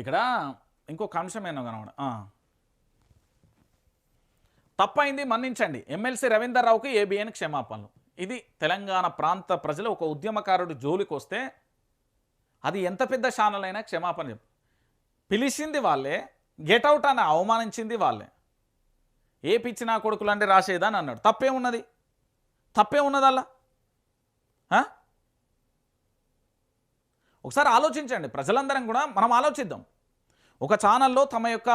ఇక్కడ ఇంకొక అంశం ఏమో కనబడ తప్పైంది మన్నించండి ఎమ్మెల్సీ రవీందర్ రావుకి ఏబిఎన్ క్షమాపణలు. ఇది తెలంగాణ ప్రాంత ప్రజలు ఒక ఉద్యమకారుడు జోలికి వస్తే అది ఎంత పెద్ద ఛానల్ అయినా క్షమాపణ చెప్పు. పిలిచింది వాళ్ళే, గెట్అవుట్ అని అవమానించింది వాళ్ళే. ఏ పిచ్చి నా కొడుకులు అంటే రాసేదని అన్నాడు. తప్పేమున్నది? తప్పేమున్నదల్లా? ఒకసారి ఆలోచించండి. ప్రజలందరం కూడా మనం ఆలోచిద్దాం. ఒక ఛానల్లో తమ యొక్క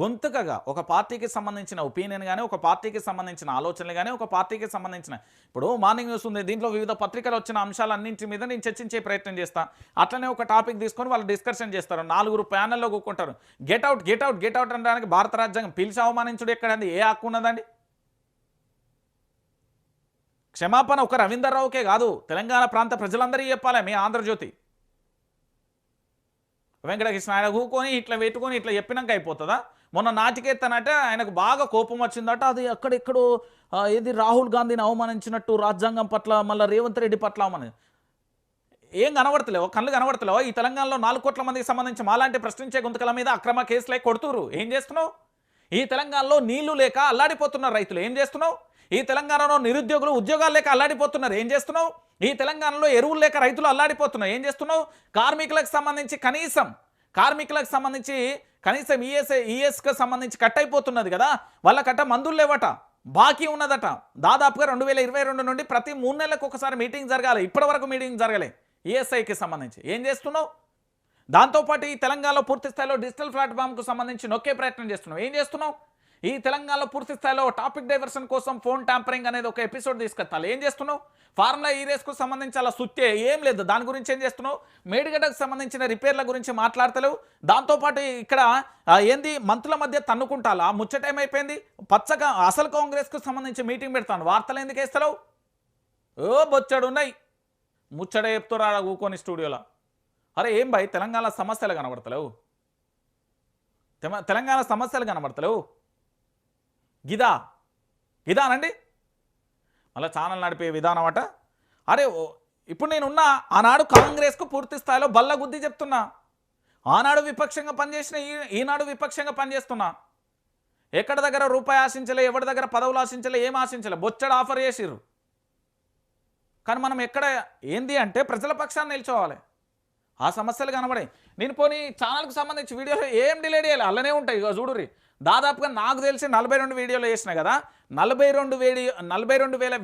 గొంతుకగా ఒక పార్టీకి సంబంధించిన ఒపీనియన్ కానీ, ఒక పార్టీకి సంబంధించిన ఆలోచనలు కానీ, ఒక పార్టీకి సంబంధించిన ఇప్పుడు మార్నింగ్ న్యూస్ ఉంది, దీంట్లో వివిధ పత్రికలు వచ్చిన అంశాలన్నింటి మీద నేను చర్చించే ప్రయత్నం చేస్తాను. అట్లనే ఒక టాపిక్ తీసుకొని వాళ్ళు డిస్కషన్ చేస్తారు, 4 ప్యానెల్లో కూకుంటారు. గెట్అవుట్ గెట్అవుట్ గెట్అవుట్ అనడానికి భారత రాజ్యాంగం పిలిచి అవమానించుడు ఎక్కడండి? ఏ హక్కు ఉన్నదండి? క్షమాపణ ఒక రవీందర్ రావుకే కాదు, తెలంగాణ ప్రాంత ప్రజలందరికీ చెప్పాలి. మీ ఆంధ్రజ్యోతి వెంకటకృష్ణ ఆయన కూకొని ఇట్లా పెట్టుకొని ఇట్లా చెప్పినాక అయిపోతుందా? మొన్న నాటికెత్తనంటే ఆయనకు బాగా కోపం వచ్చిందట. అది అక్కడెక్కడో ఏది రాహుల్ గాంధీని అవమానించినట్టు రాజ్యాంగం పట్ల, మళ్ళీ రేవంత్ రెడ్డి పట్ల ఏం కనబడతలేవో, కళ్ళు కనబడతలేవో? ఈ తెలంగాణలో 4 కోట్ల మందికి సంబంధించి మాలాంటి ప్రశ్నించే గొంతుకల మీద అక్రమ కేసులే కొడుతురు. ఏం చేస్తున్నావు? ఈ తెలంగాణలో నీళ్లు లేక అల్లాడిపోతున్నారు రైతులు. ఏం చేస్తున్నావు? ఈ తెలంగాణలో నిరుద్యోగులు ఉద్యోగాలు లేక అల్లాడిపోతున్నారు. ఏం చేస్తున్నావు? ఈ తెలంగాణలో ఎరువులు లేక రైతులు అల్లాడిపోతున్నారు. ఏం చేస్తున్నావు? కార్మికులకు సంబంధించి కనీసం ఈఎస్కి సంబంధించి కట్ అయిపోతున్నది కదా, వాళ్ళ కట్ట మందులు లేవట, బాకీ ఉన్నదట. దాదాపుగా 2022 నుండి ప్రతి 3 నెలలకు ఒకసారి మీటింగ్ జరగాలి. ఇప్పటి వరకు మీటింగ్ జరగలే ఈఎస్ఐకి సంబంధించి. ఏం చేస్తున్నావు? దాంతోపాటు ఈ తెలంగాణలో పూర్తి స్థాయిలో డిజిటల్ ప్లాట్ఫామ్కు సంబంధించి నొక్కే ప్రయత్నం చేస్తున్నావు. ఏం చేస్తున్నావు? ఈ తెలంగాణలో పూర్తి స్థాయిలో టాపిక్ డైవర్షన్ కోసం ఫోన్ ట్యాంపరింగ్ అనేది ఒక ఎపిసోడ్ తీసుకొస్తాను. ఏం చేస్తున్నావు? ఫార్ములా ఈ రేస్కు సంబంధించి అలా సుత్తే ఏం లేదు. దాని గురించి ఏం చేస్తున్నావు? మేడిగడ్డకు సంబంధించిన రిపేర్ల గురించి మాట్లాడతలేవు. దాంతోపాటు ఇక్కడ ఏంది మంత్రుల మధ్య తన్నుకుంటాలా? ముచ్చటేమైపోయింది? పచ్చగా అసలు కాంగ్రెస్కు సంబంధించి మీటింగ్ పెడతాను, వార్తలు ఎందుకు వేస్తలేవు? బొచ్చడు ఉన్నాయి, ముచ్చట చెప్తారా ఊకొని స్టూడియోలో. అరే ఏం భయ్, తెలంగాణ సమస్యలు కనబడతలేవు? తెలంగాణ సమస్యలు కనబడతలేవు? గిదానండి మళ్ళీ ఛానల్ నడిపే విధానం అట. అరే ఇప్పుడు నేనున్నా ఆనాడు కాంగ్రెస్కు పూర్తి స్థాయిలో బల్లగుద్ది చెప్తున్నా. ఆనాడు విపక్షంగా పనిచేసిన ఈనాడు విపక్షంగా పనిచేస్తున్నా. ఎక్కడ దగ్గర రూపాయి ఆశించలే, ఎవరి దగ్గర పదవులు ఆశించలే, ఏం ఆశించలే, బొచ్చడు ఆఫర్ చేసిర్రు. కానీ మనం ఎక్కడ ఏంది అంటే ప్రజల పక్షాన్ని నిల్చోవాలి. ఆ సమస్యలు కనబడాయి. నేను పోనీ ఛానల్కి సంబంధించి వీడియోలు ఏం డిలీట్ చేయాలి, అలానే ఉంటాయి. ఇక చూడుర్రి, దాదాపుగా నాకు తెలిసి 42 వీడియోలు వేసిన కదా, 42,000